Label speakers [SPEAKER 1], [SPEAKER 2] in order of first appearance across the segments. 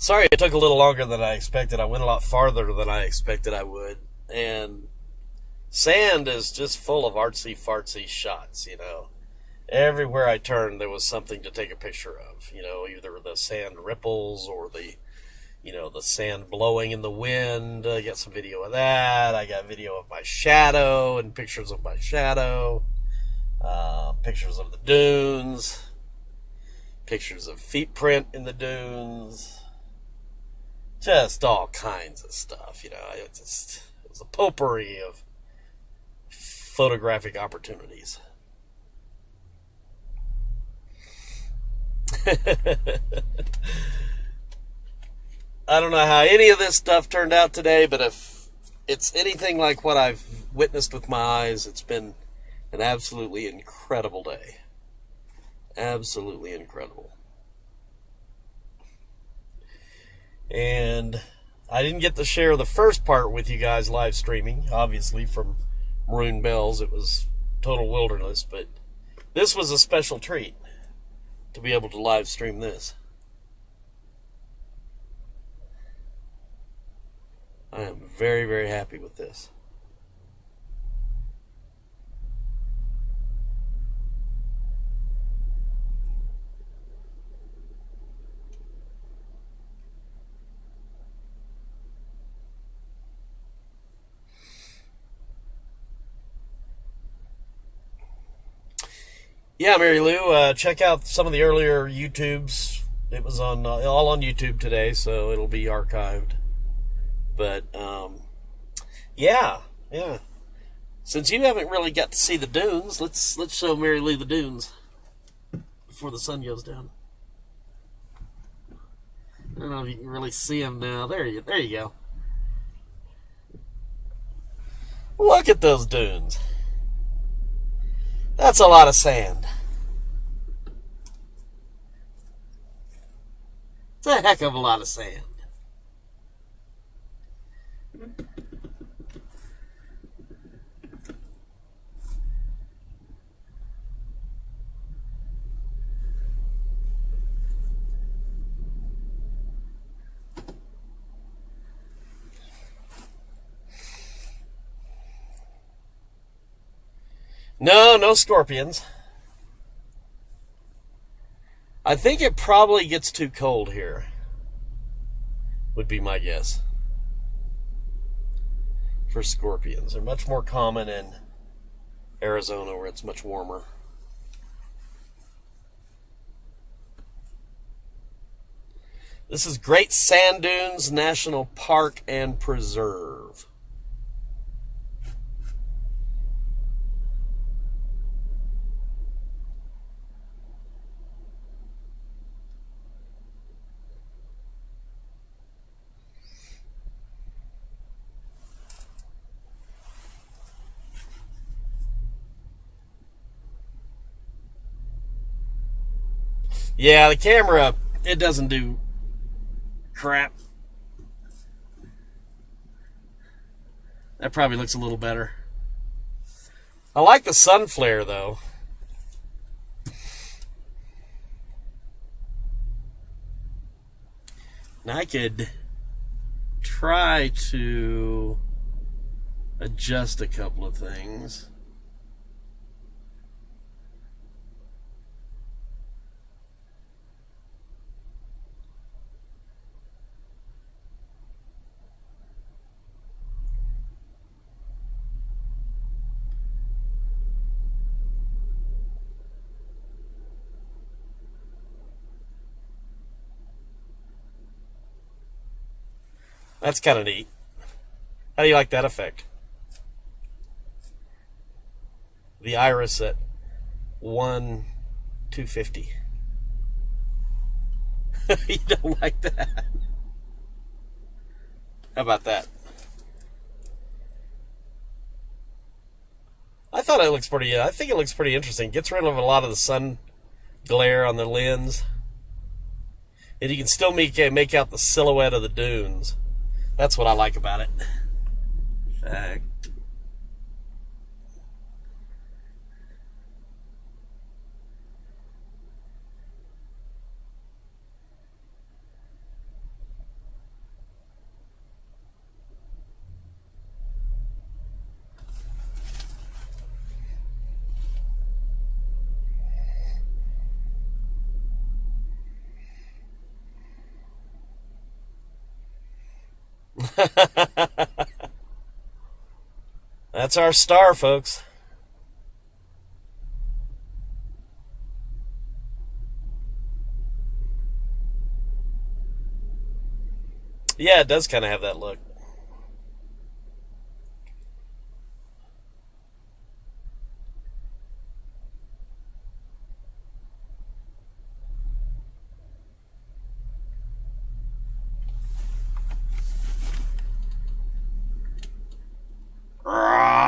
[SPEAKER 1] Sorry it took a little longer than I expected. I went a lot farther than I expected I would. And sand is just full of artsy fartsy shots, Everywhere I turned, there was something to take a picture of, either the sand ripples or the sand blowing in the wind. I got some video of that. I got video of my shadow and pictures of my shadow, pictures of the dunes, pictures of feet print in the dunes, just all kinds of stuff. It was a potpourri of photographic opportunities. I don't know how any of this stuff turned out today, but if it's anything like what I've witnessed with my eyes, it's been an absolutely incredible day. Absolutely incredible. And I didn't get to share the first part with you guys live streaming, obviously, from Maroon Bells. It was total wilderness, but this was a special treat to be able to live stream this. I am very, very happy with this. Yeah, Mary Lou, check out some of the earlier YouTubes. It was on all on YouTube today, so it'll be archived. But yeah. Since you haven't really got to see the dunes, let's show Mary Lou the dunes before the sun goes down. I don't know if you can really see them now. There you go. Look at those dunes. That's a lot of sand. It's a heck of a lot of sand. No scorpions. I think it probably gets too cold here, would be my guess, for scorpions. They're much more common in Arizona where it's much warmer. This is Great Sand Dunes National Park and Preserve. Yeah, the camera, it doesn't do crap. That probably looks a little better. I like the sun flare, though. Now I could try to adjust a couple of things. That's kind of neat. How do you like that effect? The iris at 1/250. You don't like that? How about that? I thought it looks pretty. I think it looks pretty interesting. Gets rid of a lot of the sun glare on the lens, and you can still make out the silhouette of the dunes. That's what I like about it. In fact, That's our star, folks. Yeah, it does kind of have that look. Rawr,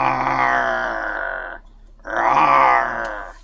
[SPEAKER 1] rawr.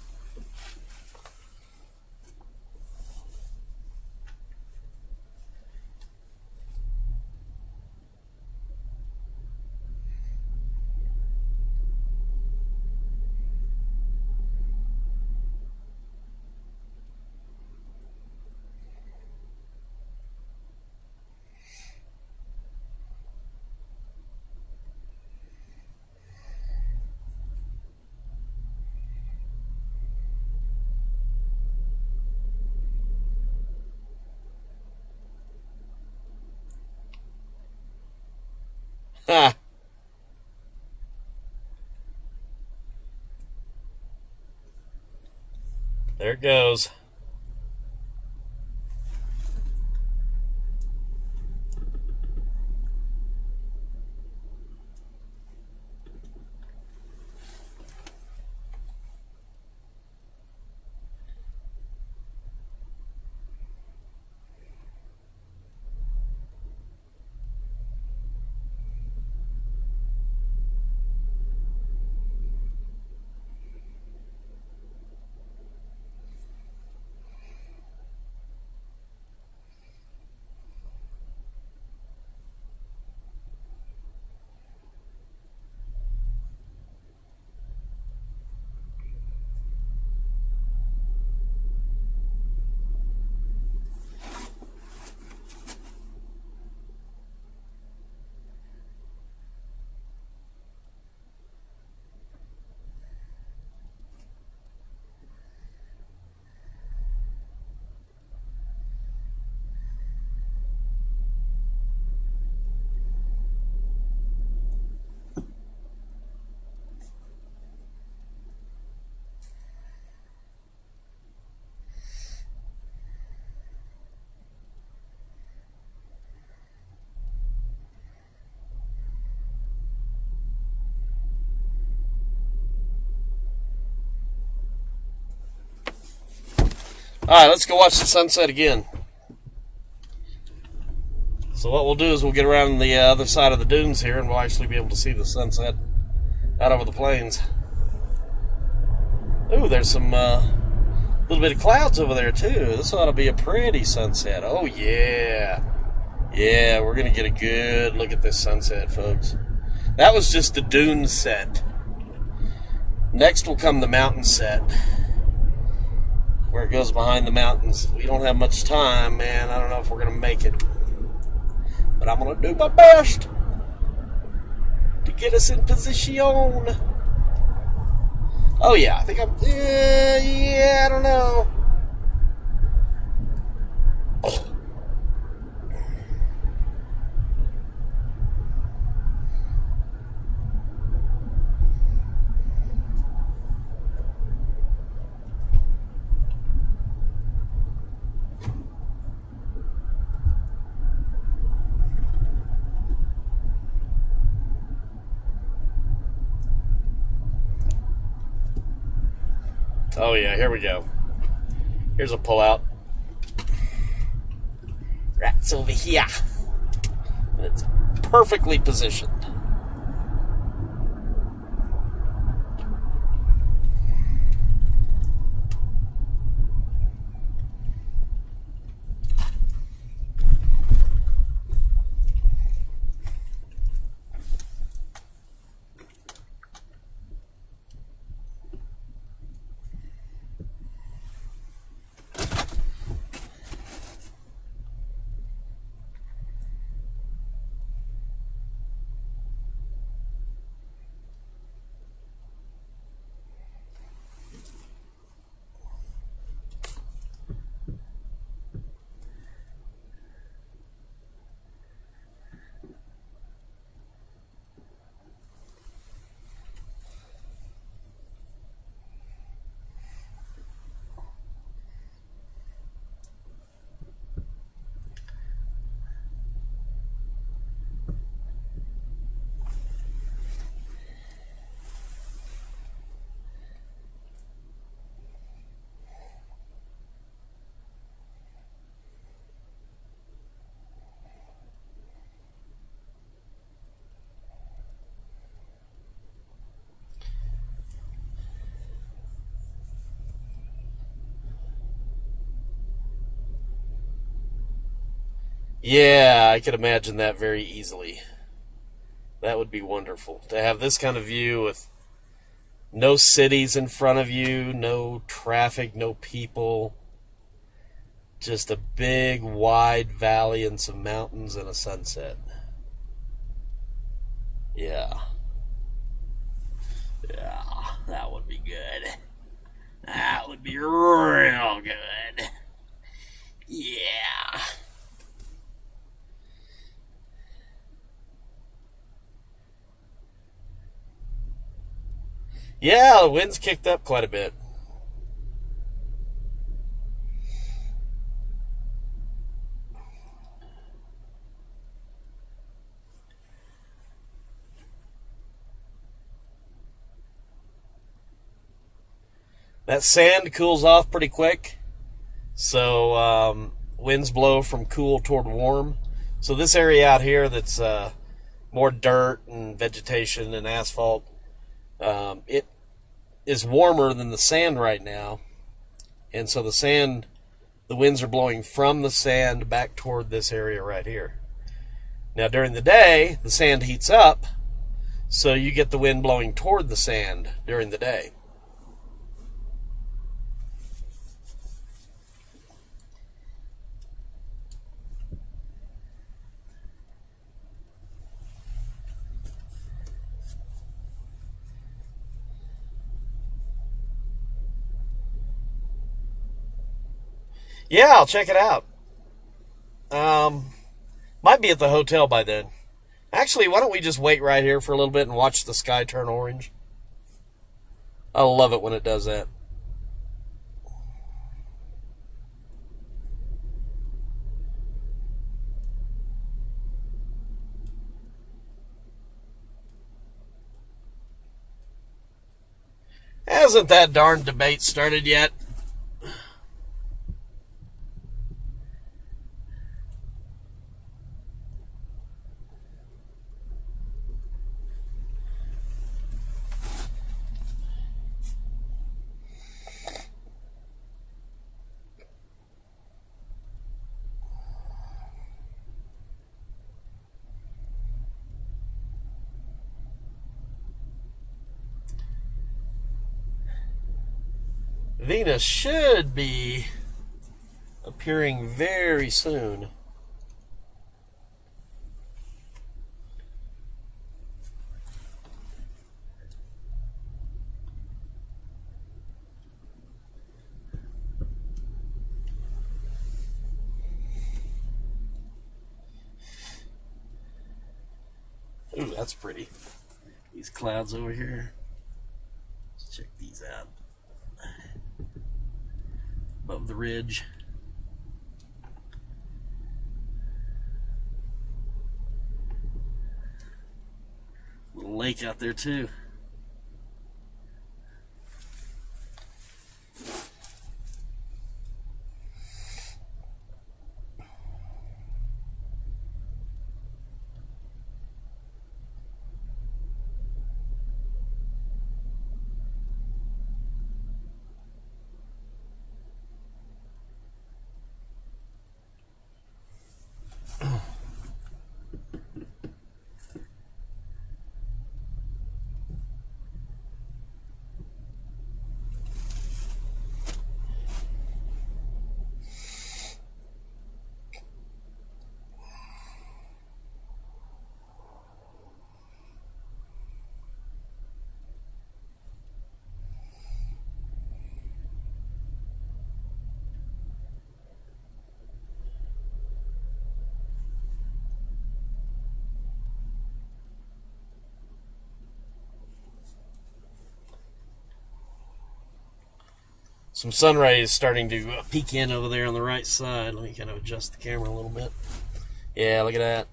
[SPEAKER 1] Ha. There it goes. All right, let's go watch the sunset again. So what we'll do is we'll get around the other side of the dunes here, and we'll actually be able to see the sunset out over the plains. Ooh, there's some little bit of clouds over there too. This ought to be a pretty sunset. Oh yeah, yeah, we're gonna get a good look at this sunset, folks. That was just the dune set. Next will come the mountain set, where it goes behind the mountains. We don't have much time, man. I don't know if we're going to make it. But I'm going to do my best to get us in position. Oh, yeah. I think I'm... yeah, I don't know. Oh, yeah. Here we go. Here's a pullout. Right over here. And it's perfectly positioned. Yeah, I could imagine that very easily. That would be wonderful to have this kind of view with no cities in front of you, no traffic, no people, just a big wide valley and some mountains and a sunset. Yeah. Yeah, that would be good. That would be real good. Yeah. Yeah, the wind's kicked up quite a bit. That sand cools off pretty quick, so winds blow from cool toward warm. So this area out here that's more dirt and vegetation and asphalt, it is warmer than the sand right now. And so the winds are blowing from the sand back toward this area right here. Now during the day, the sand heats up, so you get the wind blowing toward the sand during the day. Yeah, I'll check it out. Might be at the hotel by then. Actually, why don't we just wait right here for a little bit and watch the sky turn orange? I love it when it does that. Hasn't that darn debate started yet? Venus should be appearing very soon. Ooh, that's pretty. These clouds over here. Let's check these out. Above the ridge. Little lake out there too. Some sun rays starting to peek in over there on the right side. Let me kind of adjust the camera a little bit. Yeah, look at that.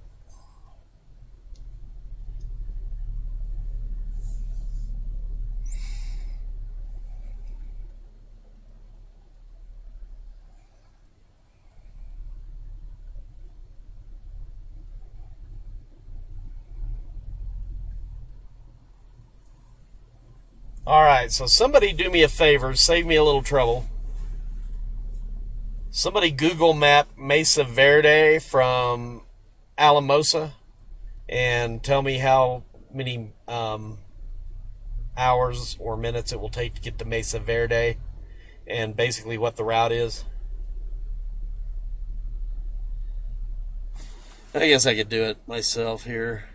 [SPEAKER 1] Alright, so somebody do me a favor, save me a little trouble. Somebody Google map Mesa Verde from Alamosa and tell me how many hours or minutes it will take to get to Mesa Verde and basically what the route is. I guess I could do it myself here.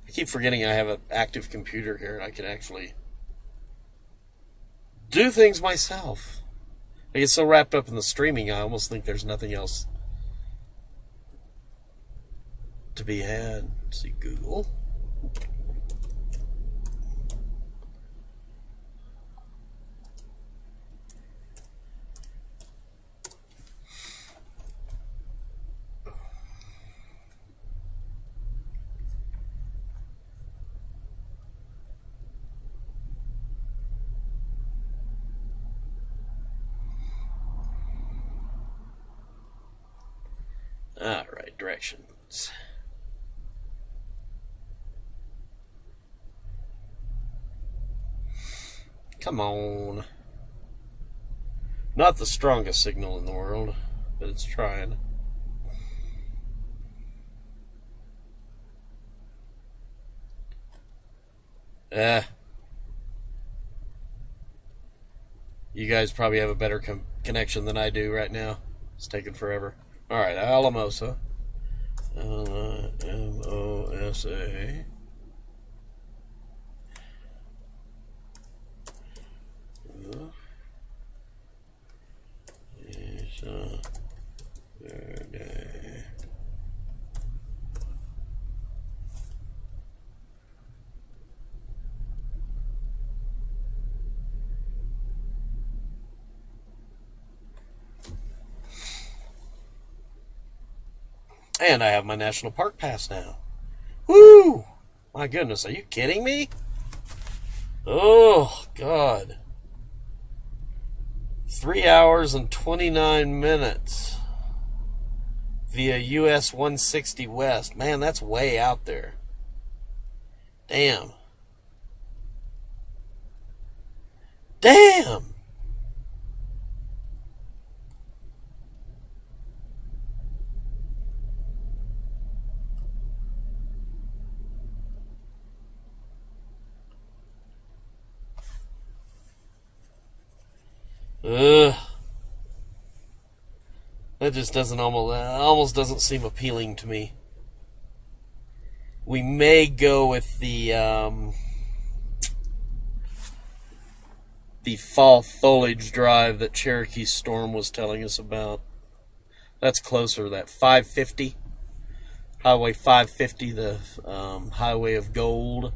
[SPEAKER 1] I keep forgetting I have an active computer here and I can actually do things myself. I get so wrapped up in the streaming, I almost think there's nothing else to be had. Let's see, Google. Alright, directions. Come on. Not the strongest signal in the world, but it's trying. You guys probably have a better connection than I do right now. It's taking forever. Alright, Alamosa. Alamosa. Verde. And I have my National Park Pass now. Woo! My goodness, are you kidding me? Oh, God. 3 hours and 29 minutes via US 160 West. Man, that's way out there. Damn. Damn! Ugh. That just doesn't almost doesn't seem appealing to me. We may go with the fall foliage drive that Cherokee Storm was telling us about. That's closer, that 550. Highway 550, the Highway of Gold.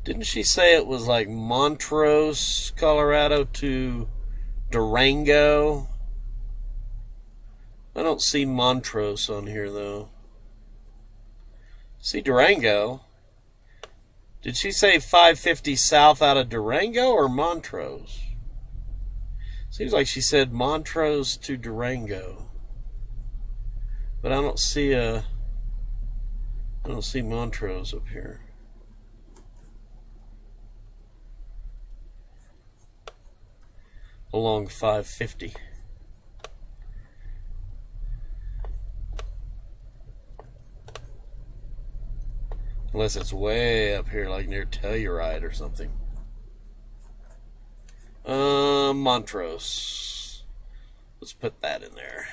[SPEAKER 1] Didn't she say it was like Montrose, Colorado to Durango? I don't see Montrose on here, though. See Durango. Did she say 550 south out of Durango or Montrose? Seems like she said Montrose to Durango. But I don't see Montrose up here. Along 550. Unless it's way up here, like near Telluride or something. Montrose. Let's put that in there.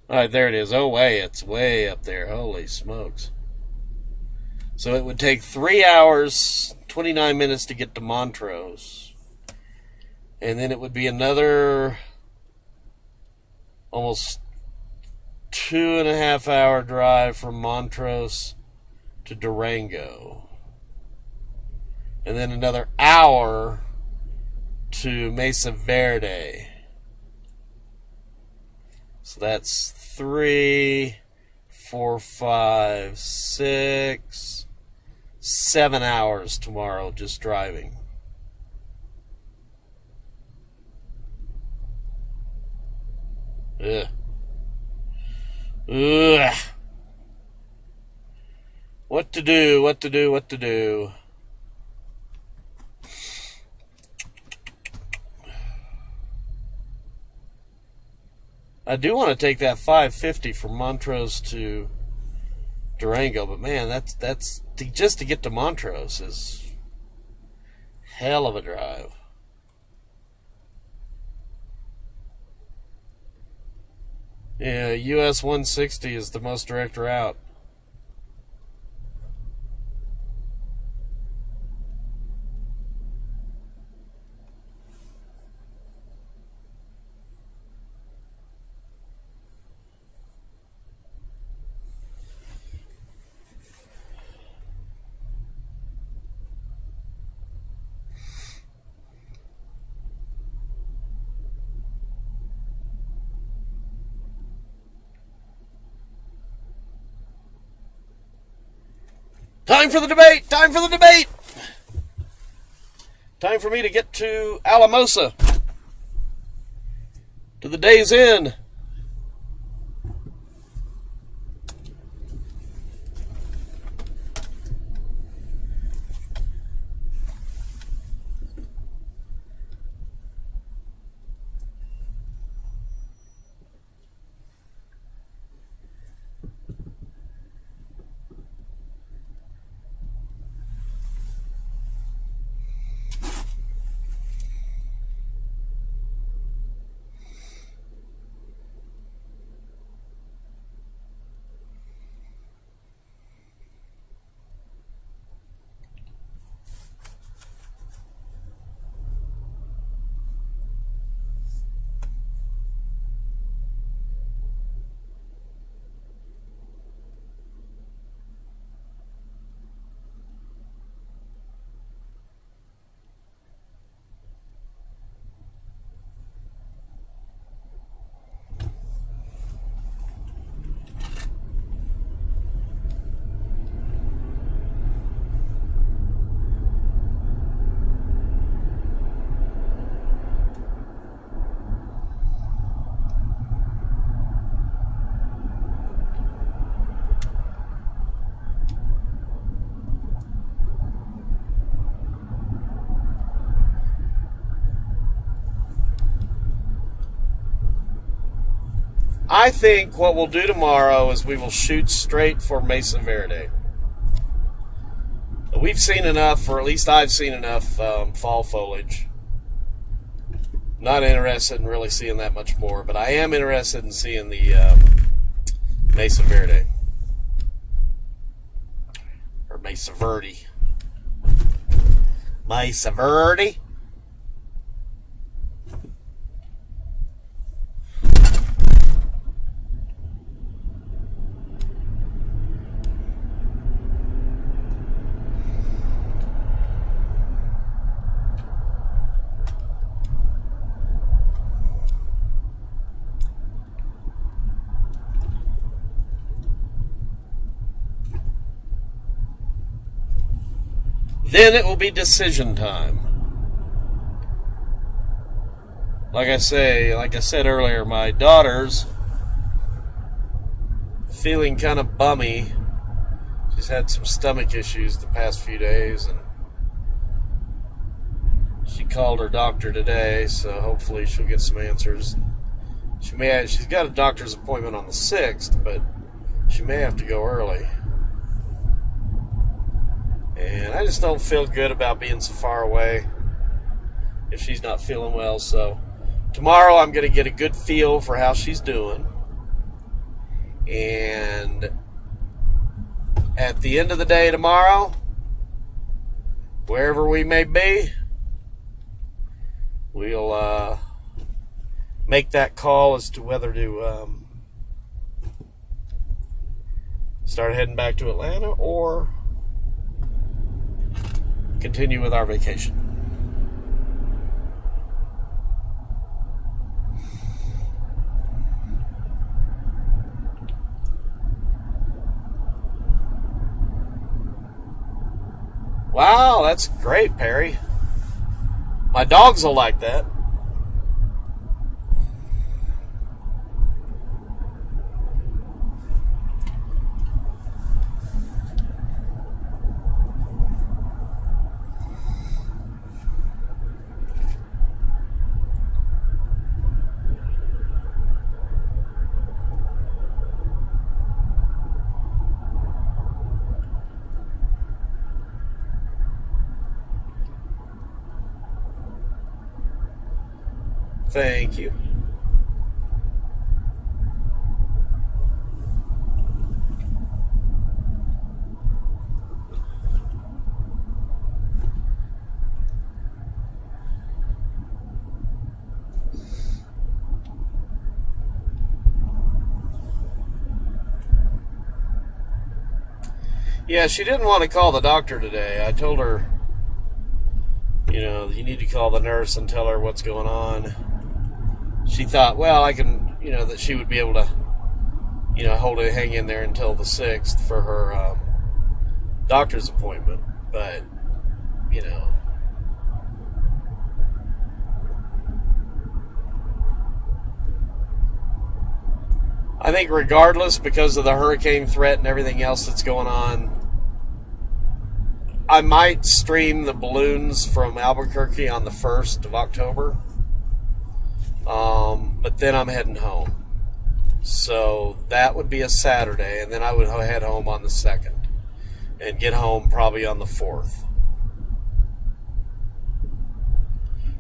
[SPEAKER 1] Alright, there it is. Oh, it's way up there. Holy smokes. So it would take 3 hours, 29 minutes to get to Montrose. And then it would be another almost 2.5 hour drive from Montrose to Durango. And then another hour to Mesa Verde. So that's 3 4, 5, 6, 7 hours tomorrow just driving. Ugh. Ugh. What to do. I do want to take that 550 from Montrose to Durango, but man, that's just to get to Montrose is hell of a drive. Yeah, US 160 is the most direct route. Time for the debate! Time for the debate! Time for me to get to Alamosa. To the Days Inn. I think what we'll do tomorrow is we will shoot straight for Mesa Verde. We've seen enough, or at least I've seen enough fall foliage. Not interested in really seeing that much more, but I am interested in seeing the Mesa Verde. Or Mesa Verde. Mesa Verde. Then it will be decision time. Like I said earlier, my daughter's feeling kind of bummy. She's had some stomach issues the past few days, and she called her doctor today, so hopefully she'll get some answers. She's got a doctor's appointment on the 6th, but she may have to go early. And I just don't feel good about being so far away if she's not feeling well. So tomorrow I'm going to get a good feel for how she's doing. And at the end of the day tomorrow, wherever we may be, we'll make that call as to whether to start heading back to Atlanta or continue with our vacation. Wow, that's great, Perry. My dogs will like that. Thank you. Yeah, she didn't want to call the doctor today. I told her, you need to call the nurse and tell her what's going on. She thought, well, I can, that she would be able to, hang in there until the 6th for her doctor's appointment. But, I think regardless, because of the hurricane threat and everything else that's going on, I might stream the balloons from Albuquerque on the 1st of October. But then I'm heading home. So that would be a Saturday, and then I would head home on the 2nd and get home probably on the 4th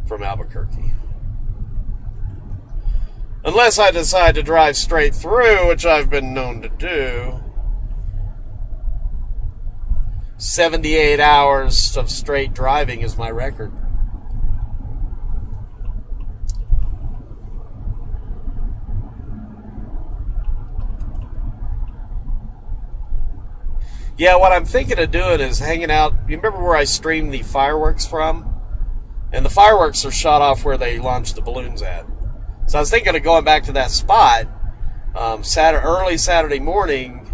[SPEAKER 1] from Albuquerque. Unless I decide to drive straight through, which I've been known to do. 78 hours of straight driving is my record. Yeah, what I'm thinking of doing is hanging out. You remember where I streamed the fireworks from? And the fireworks are shot off where they launched the balloons at. So I was thinking of going back to that spot early Saturday morning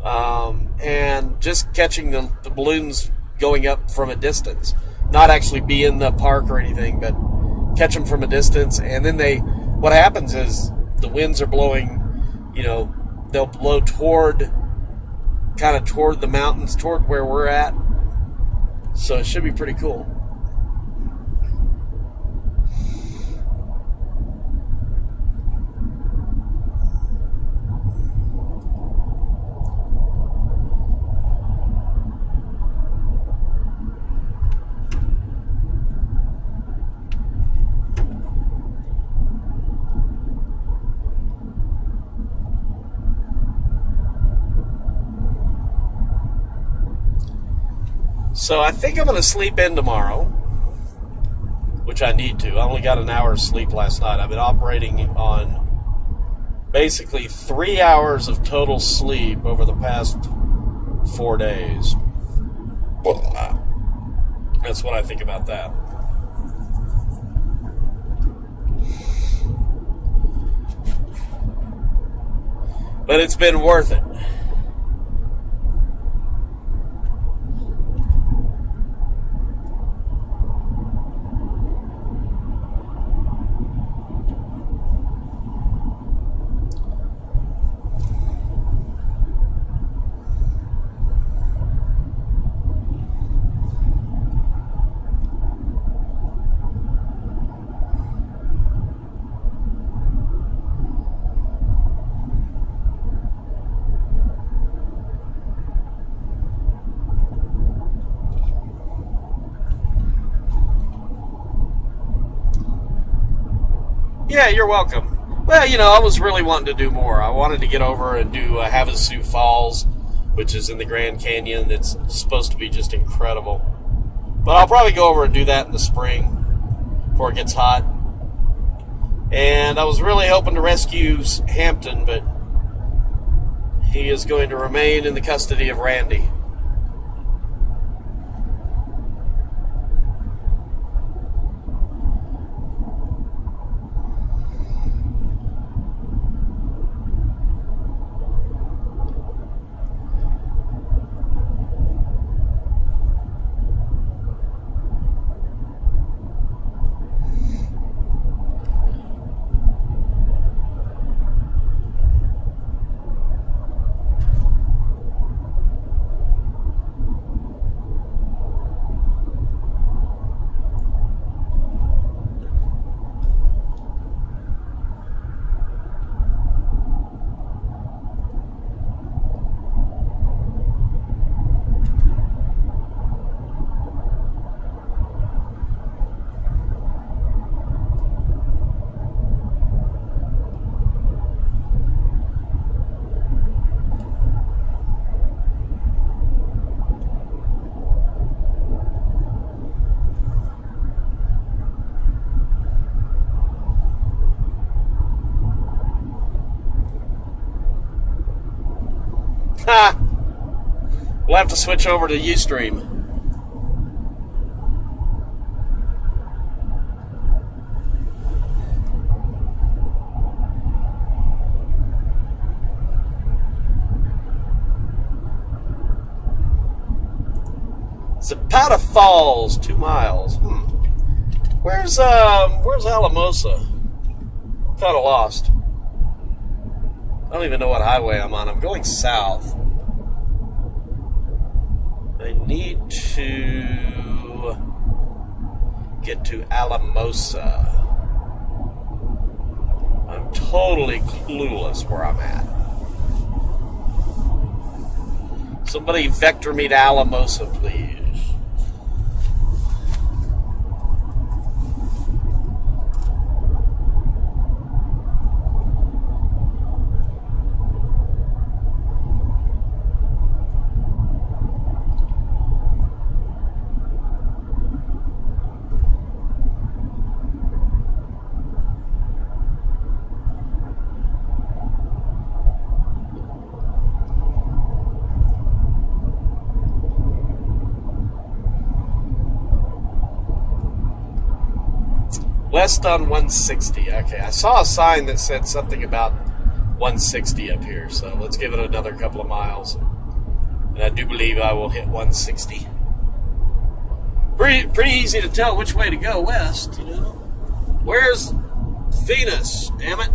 [SPEAKER 1] and just catching the balloons going up from a distance. Not actually be in the park or anything, but catch them from a distance. And then what happens is the winds are blowing, they'll blow toward the mountains, toward where we're at. So it should be pretty cool. So I think I'm going to sleep in tomorrow, which I need to. I only got an hour's sleep last night. I've been operating on basically 3 hours of total sleep over the past 4 days. That's what I think about that. But it's been worth it. Yeah, you're welcome. Well, I was really wanting to do more. I wanted to get over and do Havasu Falls, which is in the Grand Canyon. It's supposed to be just incredible. But I'll probably go over and do that in the spring before it gets hot. And I was really hoping to rescue Hampton, but he is going to remain in the custody of Randy. We'll have to switch over to Ustream. Zapata Falls, 2 miles. Where's Alamosa? I'm kind of lost. I don't even know what highway I'm on. I'm going south. I need to get to Alamosa. I'm totally clueless where I'm at. Somebody vector me to Alamosa, please. West on 160. Okay, I saw a sign that said something about 160 up here, so let's give it another couple of miles. And I do believe I will hit 160. Pretty easy to tell which way to go west, you know. Where's Venus? Damn it.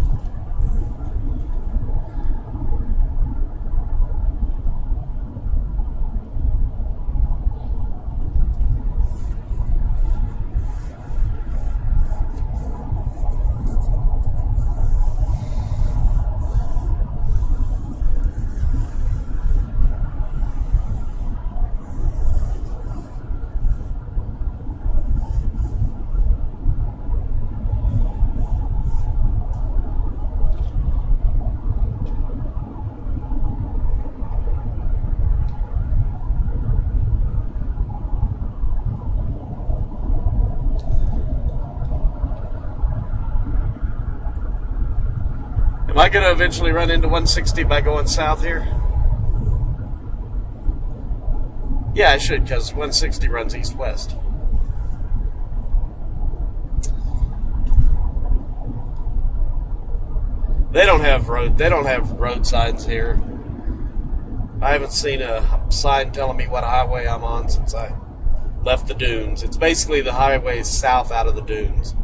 [SPEAKER 1] Am I going to eventually run into 160 by going south here? Yeah, I should, because 160 runs east-west. They don't have road signs here. I haven't seen a sign telling me what highway I'm on since I left the dunes. It's basically the highway south out of the dunes.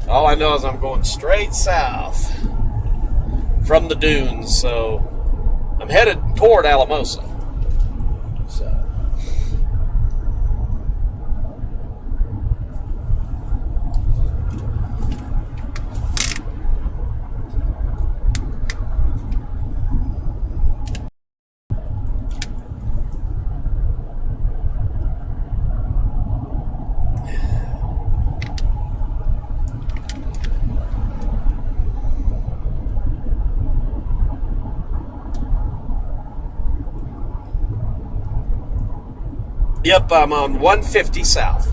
[SPEAKER 1] All I know is I'm going straight south from the dunes, so I'm headed toward Alamosa. So. Yep, I'm on 150 south.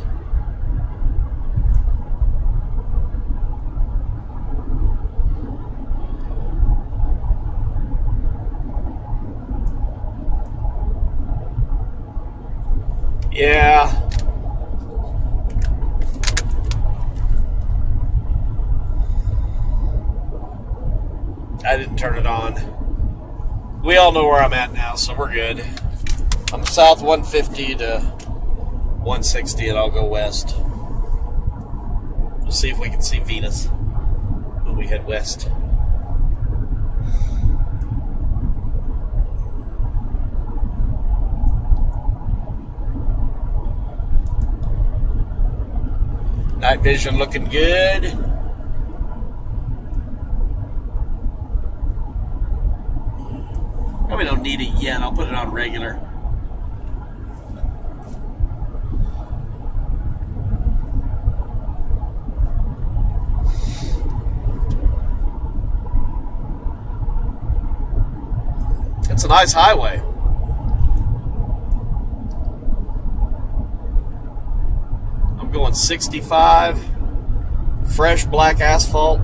[SPEAKER 1] Yeah. I didn't turn it on. We all know where I'm at now, so we're good. I'm south 150 to 160, and I'll go west. We'll see if we can see Venus when we head west. Night vision looking good. Probably don't need it yet. I'll put it on regular. It's a nice highway. on 65. Fresh black asphalt.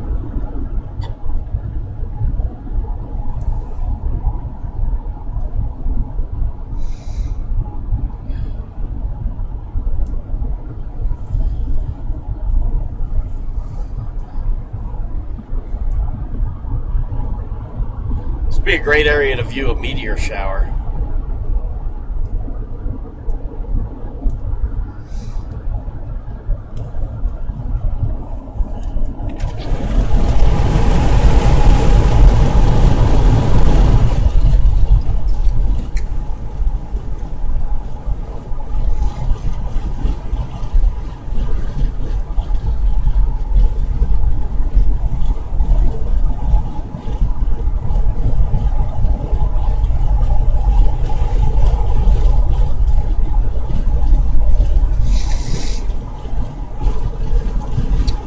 [SPEAKER 1] This would be a great area to view a meteor shower.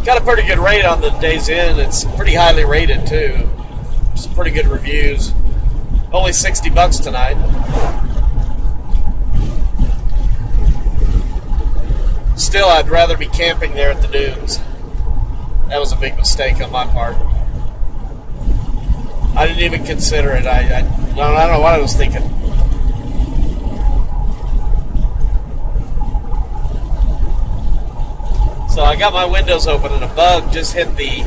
[SPEAKER 1] Got a pretty good rate on the Days Inn. It's pretty highly rated too. Some pretty good reviews. Only $60 tonight. Still, I'd rather be camping there at the dunes. That was a big mistake on my part. I didn't even consider it. I don't know what I was thinking. So I got my windows open and a bug just hit the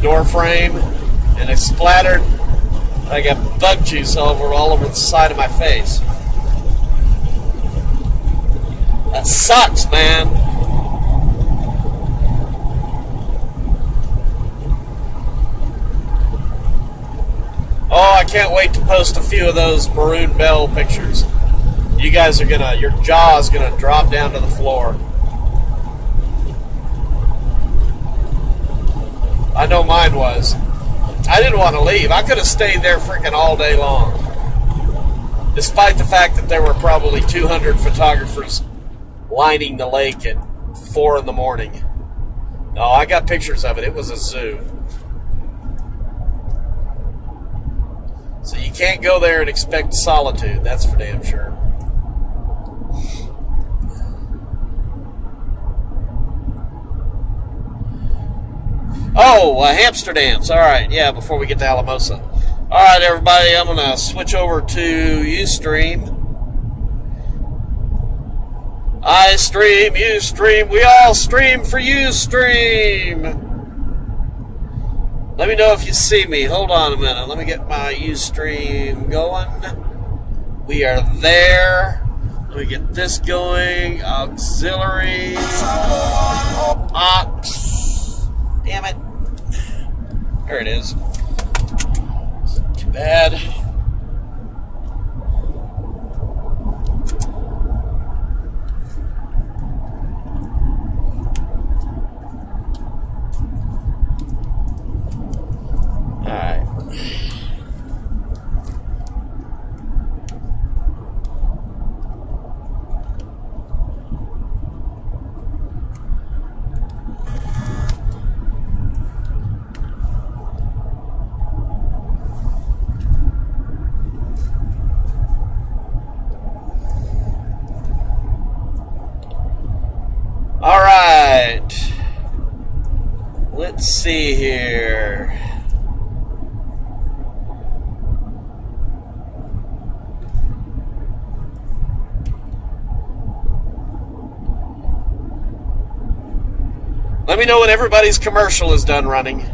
[SPEAKER 1] door frame, and it splattered. I got bug juice all over the side of my face. That sucks, man. Oh, I can't wait to post a few of those Maroon Bell pictures. You guys are your jaw's gonna drop down to the floor. I know mine was. I didn't want to leave. I could have stayed there freaking all day long. Despite the fact that there were probably 200 photographers lining the lake at 4 in the morning. No, I got pictures of it. It was a zoo. So you can't go there and expect solitude. That's for damn sure. Oh, hamster dance. All right, yeah, before we get to Alamosa. All right, everybody, I'm going to switch over to Ustream. I stream, you stream, we all stream for Ustream. Let me know if you see me. Hold on a minute. Let me get my Ustream going. We are there. Let me get this going. Auxiliary. Aux. Damn it. There it is. Too bad. All right. All right, let's see here. Let me know when everybody's commercial is done running.